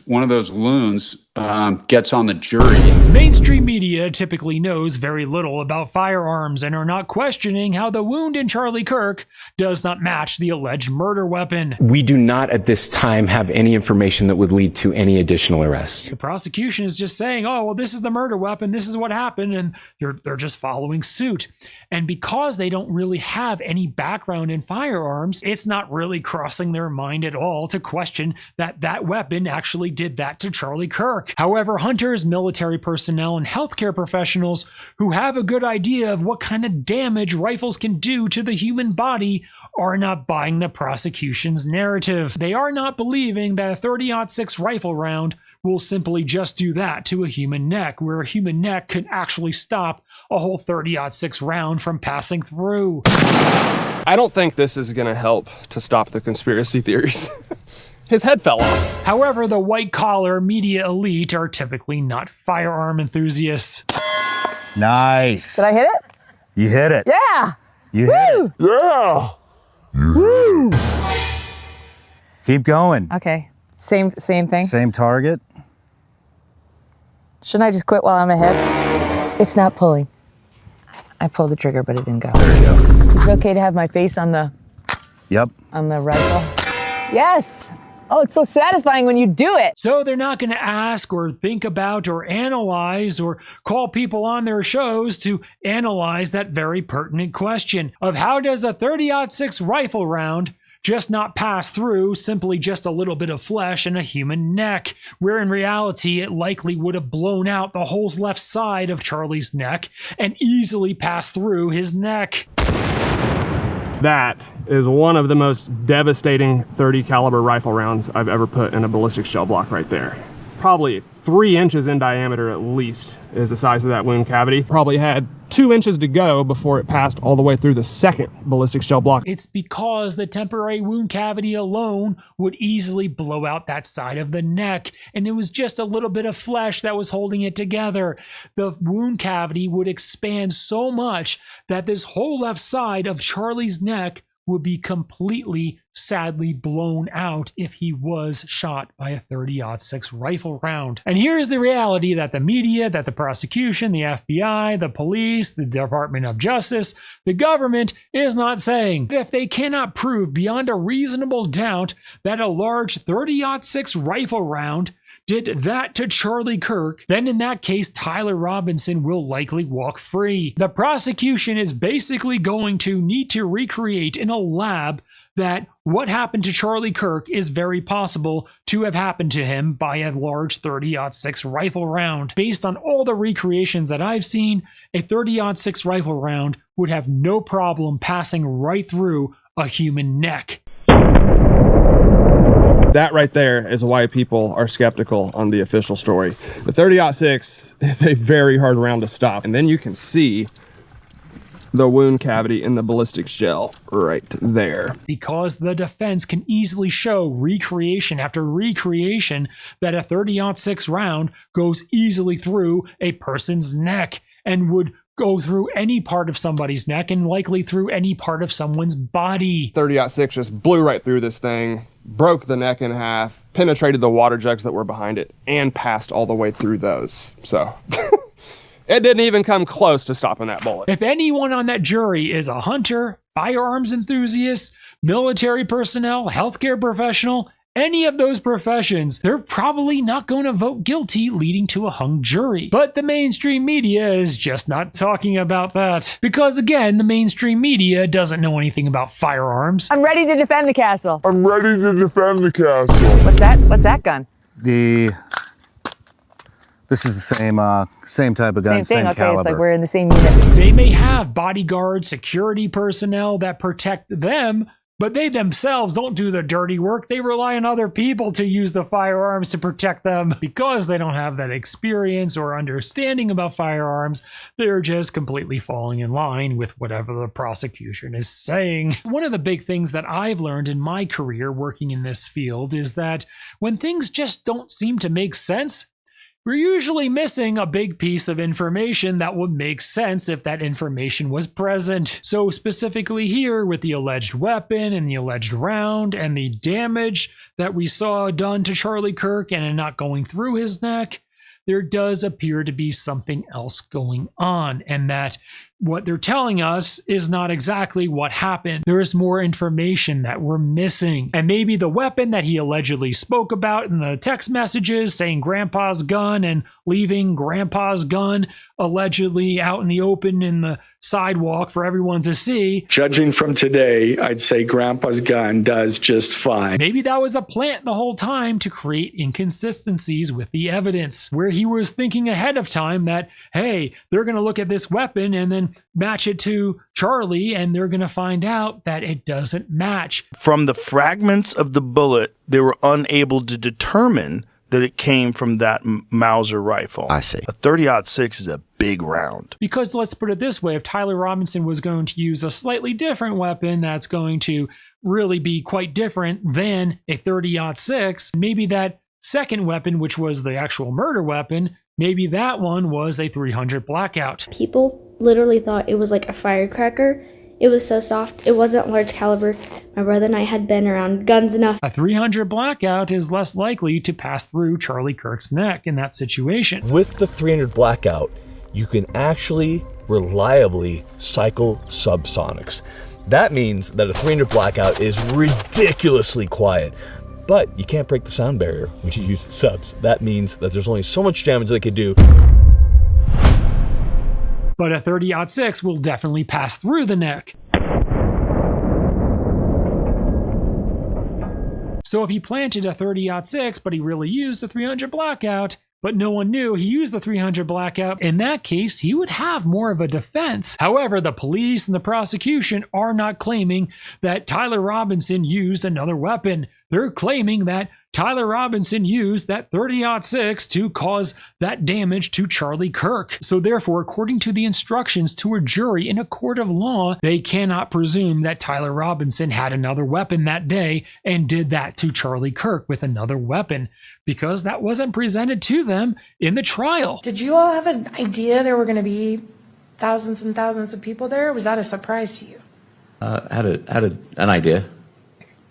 one of those loons gets on the jury. Mainstream media typically knows very little about firearms and are not questioning how the wound in Charlie Kirk does not match the alleged murder weapon. We do not at this time have any information that would lead to any additional arrests. The prosecution is just saying, oh, well, this is the murder weapon, this is what happened, and they're just following suit. And because they don't really have any background in firearms, it's not really crossing their mind at all to question that that weapon actually did that to Charlie Kirk. However, hunters, military personnel, and healthcare professionals who have a good idea of what kind of damage rifles can do to the human body are not buying the prosecution's narrative. They are not believing that a 30-06 rifle round will simply just do that to a human neck, where a human neck could actually stop a whole 30-06 round from passing through. I don't think this is going to help to stop the conspiracy theories. His head fell off. However, the white-collar media elite are typically not firearm enthusiasts. Nice. Did I hit it? You hit it. Yeah. You hit it. Yeah. Woo. Keep going. Okay. Same thing. Same target. Shouldn't I just quit while I'm ahead? It's not pulling. I pulled the trigger, but it didn't go. There you go. Is it okay to have my face on the rifle? Yes. Oh, it's so satisfying when you do it. So they're not going to ask or think about or analyze or call people on their shows to analyze that very pertinent question of how does a 30-06 rifle round just not pass through simply just a little bit of flesh and a human neck, where in reality it likely would have blown out the whole left side of Charlie's neck and easily passed through his neck. That is one of the most devastating 30 caliber rifle rounds I've ever put in a ballistic shell block right there. Probably 3 inches in diameter at least is the size of that wound cavity. Probably had 2 inches to go before it passed all the way through the second ballistic shell block. It's because the temporary wound cavity alone would easily blow out that side of the neck, and it was just a little bit of flesh that was holding it together. The wound cavity would expand so much that this whole left side of Charlie's neck would be completely, sadly blown out if he was shot by a 30-06 rifle round. And here's the reality that the media, that the prosecution, the FBI, the police, the Department of Justice, the government is not saying. If they cannot prove beyond a reasonable doubt that a large 30-06 rifle round did that to Charlie Kirk, then in that case, Tyler Robinson will likely walk free. The prosecution is basically going to need to recreate in a lab that what happened to Charlie Kirk is very possible to have happened to him by a large 30-06 rifle round. Based on all the recreations that I've seen, a 30-06 rifle round would have no problem passing right through a human neck. That right there is why people are skeptical on the official story. The 30-06 is a very hard round to stop. And then you can see the wound cavity in the ballistic shell right there. Because the defense can easily show recreation after recreation that a 30-06 round goes easily through a person's neck and would go through any part of somebody's neck and likely through any part of someone's body. 30-06 just blew right through this thing, broke the neck in half, penetrated the water jugs that were behind it, and passed all the way through those. So it didn't even come close to stopping that bullet. If anyone on that jury is a hunter, firearms enthusiast, military personnel, healthcare professional, any of those professions, they're probably not going to vote guilty, leading to a hung jury. But the mainstream media is just not talking about that. Because again, the mainstream media doesn't know anything about firearms. I'm ready to defend the castle. I'm ready to defend the castle. What's that? What's that gun? This is the same type of gun, Same thing. same Okay, caliber. it's like we're in the same unit. They may have bodyguards, security personnel that protect them, but they themselves don't do the dirty work. They rely on other people to use the firearms to protect them. Because they don't have that experience or understanding about firearms, they're just completely falling in line with whatever the prosecution is saying. One of the big things that I've learned in my career working in this field is that when things just don't seem to make sense, we're usually missing a big piece of information that would make sense if that information was present. So specifically here with the alleged weapon and the alleged round and the damage that we saw done to Charlie Kirk and it not going through his neck, there does appear to be something else going on, and that what they're telling us is not exactly what happened. There is more information that we're missing. And maybe the weapon that he allegedly spoke about in the text messages, saying Grandpa's gun and leaving Grandpa's gun allegedly out in the open in the sidewalk for everyone to see. Judging from today, I'd say Grandpa's gun does just fine. Maybe that was a plant the whole time to create inconsistencies with the evidence, where he was thinking ahead of time that, hey, they're going to look at this weapon and then match it to Charlie, and they're going to find out that it doesn't match. From the fragments of the bullet, they were unable to determine that it came from that Mauser rifle. I see. A 30-06 is a big round. Because let's put it this way, if Tyler Robinson was going to use a slightly different weapon that's going to really be quite different than a 30-06, maybe that second weapon, which was the actual murder weapon, maybe that one was a 300 Blackout. People literally thought it was like a firecracker. It was so soft. It wasn't large caliber. My brother and I had been around guns enough. A 300 Blackout is less likely to pass through Charlie Kirk's neck in that situation. With the 300 Blackout, you can actually reliably cycle subsonics. That means that a 300 Blackout is ridiculously quiet. But you can't break the sound barrier when you use the subs. That means that there's only so much damage they could do. But a 30-06 will definitely pass through the neck. So if he planted a 30-06, but he really used the 300 Blackout, but no one knew he used the 300 Blackout, in that case, he would have more of a defense. However, the police and the prosecution are not claiming that Tyler Robinson used another weapon. They're claiming that Tyler Robinson used that 30-06 to cause that damage to Charlie Kirk. So therefore, according to the instructions to a jury in a court of law, they cannot presume that Tyler Robinson had another weapon that day and did that to Charlie Kirk with another weapon, because that wasn't presented to them in the trial. Did you all have an idea there were going to be thousands and thousands of people there? Or was that a surprise to you? Had an idea.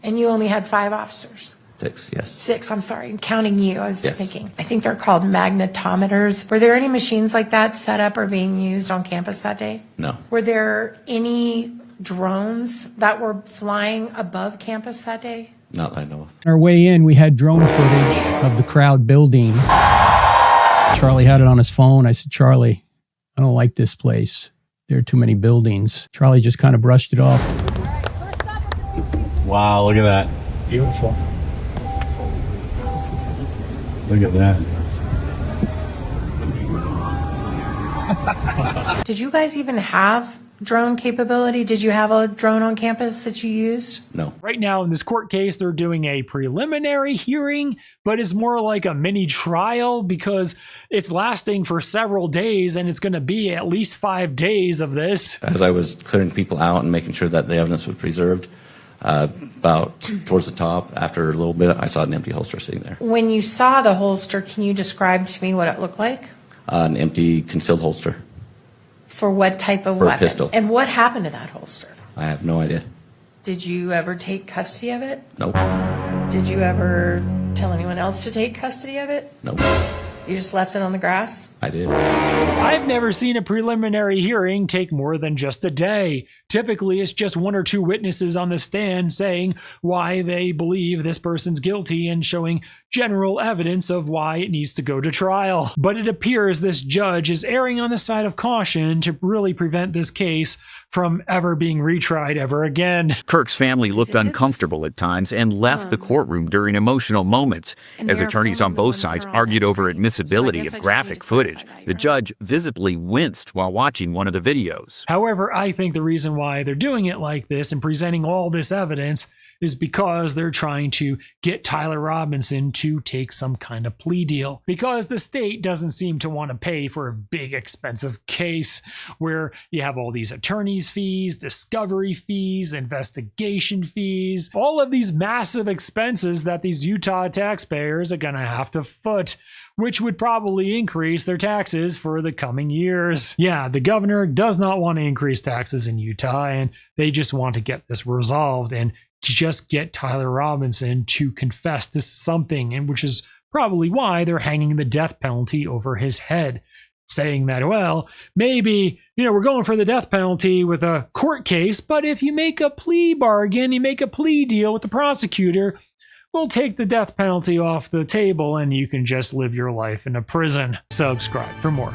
And you only had 5 officers? 6, yes. 6, I'm sorry, I'm counting you. I was thinking. I think they're called magnetometers. Were there any machines like that set up or being used on campus that day? No. Were there any drones that were flying above campus that day? Not that I know of. On our way in, we had drone footage of the crowd building. Charlie had it on his phone. I said, Charlie, I don't like this place. There are too many buildings. Charlie just kind of brushed it off. Wow, look at that. Beautiful. Look at that. Did you guys even have drone capability? Did you have a drone on campus that you used? No. Right now in this court case, they're doing a preliminary hearing, but it's more like a mini trial because it's lasting for several days and it's going to be at least 5 days of this. As I was clearing people out and making sure that the evidence was preserved, about towards the top, after a little bit, I saw an empty holster sitting there. When you saw the holster, can you describe to me what it looked like? An empty concealed holster. For what type of For a weapon? pistol. And what happened to that holster? I have no idea. Did you ever take custody of it? Nope. Did you ever tell anyone else to take custody of it? Nope. You just left it on the grass? I did. I've never seen a preliminary hearing take more than just a day. Typically, it's just 1 or 2 witnesses on the stand saying why they believe this person's guilty and showing general evidence of why it needs to go to trial. But it appears this judge is erring on the side of caution to really prevent this case from ever being retried ever again. Kirk's family looked uncomfortable at times and left the courtroom during emotional moments as attorneys on both sides argued over admissibility of graphic footage. The judge visibly winced while watching one of the videos. However, I think the reason why they're doing it like this and presenting all this evidence is because they're trying to get Tyler Robinson to take some kind of plea deal, because the state doesn't seem to want to pay for a big expensive case where you have all these attorney's fees, discovery fees, investigation fees, all of these massive expenses that these Utah taxpayers are going to have to foot, which would probably increase their taxes for the coming years. Yeah, the governor does not want to increase taxes in Utah, and they just want to get this resolved and just get Tyler Robinson to confess to something, and which is probably why they're hanging the death penalty over his head, saying that, well, maybe, we're going for the death penalty with a court case, but if you make a plea bargain, you make a plea deal with the prosecutor, we'll take the death penalty off the table and you can just live your life in a prison. Subscribe for more.